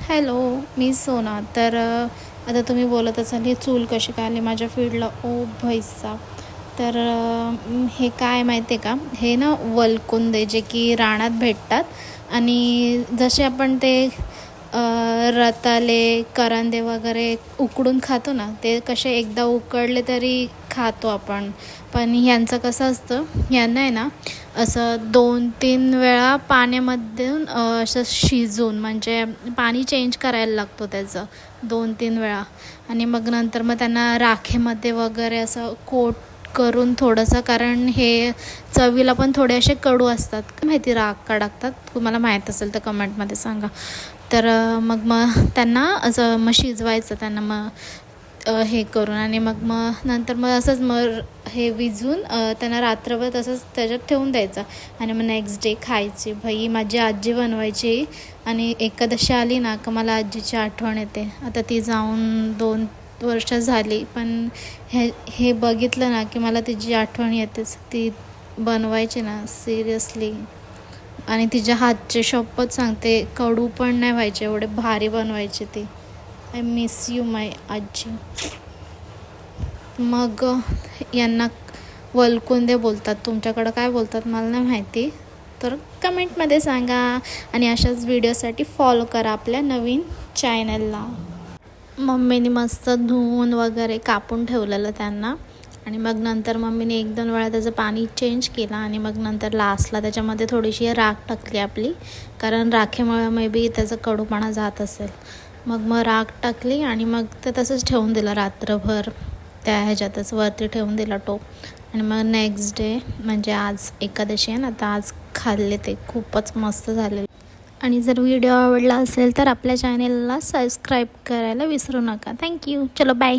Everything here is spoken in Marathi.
हॅलो, मी सोना. तर आता तुम्ही बोलत असाल ही चूल कशी काय आली माझ्या फील्डला. ओ भैसा. तर हे काय माहिती आहे का, हे ना वलकुंदे जे की रानात भेटतात. आणि जसे आपण ते रताळे करंदे वगैरे उकडून खातो ना, ते कसे एकदा उकडले तरी खातो आपण. पण ह्यांचं कसं असतं, ह्यांना आहे ना असं 2-3 वेळा पाण्यामध्ये असं शिजवून, म्हणजे पाणी चेंज करायला लागतो त्याचं 2-3 वेळा. आणि मग नंतर मग त्यांना राखेमध्ये वगैरे असं कोट करून थोडंसं, कारण हे चवीला पण थोडे असे कडू असतात. माहिती राख का टाकतात, तुम्हाला माहीत असेल तर कमेंटमध्ये सांगा. तर मग त्यांना असं शिजवायचं त्यांना हे करून. आणि मग नंतर असंच हे विझून त्यांना रात्रभर तसंच त्याच्यात ठेवून द्यायचं. आणि मग नेक्स्ट डे खायची. भाई माझी आजी बनवायची. आणि एकादशी आली ना का मला आजीची आठवण येते. आता ती जाऊन 2 वर्ष झाली, पण हे बघितलं ना की मला तिची आठवण येतेच. ती बनवायची ना सिरियसली. आणि तिच्या हातचे शपथ सांगते, कडू पण नाही व्हायचे, एवढे भारी बनवायचे ती. आय मिस यू माय आजी. मग यांना वलकुंदे बोलतात. तुमच्याकडं काय बोलतात मला नाही माहिती, तर कमेंटमध्ये सांगा. आणि अशाच व्हिडिओसाठी फॉलो करा आपल्या नवीन चॅनलला. मम्मीने मस्त धुवून वगैरे कापून ठेवलेलं त्यांना. आणि मग नंतर मम्मीने 1-2 वेळा त्याचं पाणी चेंज केलं. आणि मग नंतर लास्टला त्याच्यामध्ये थोडीशी राख टाकली आपली, कारण राखेमुळे मे बी त्याचा कडूपणा जात असेल. मग राख टाकली आणि मग ते तसंच ठेवून दिलं रात्रभर. त्या ह्याच्यातच वरती ठेवून दिला टोप. आणि मग नेक्स्ट डे म्हणजे आज एकादशी आहे ना, तर आज खाल्ले ते. खूपच मस्त झाले. आणि जर व्हिडिओ आवडला असेल तर आपल्या चॅनेलला सबस्क्राईब करायला विसरू नका. थँक्यू. चलो बाय.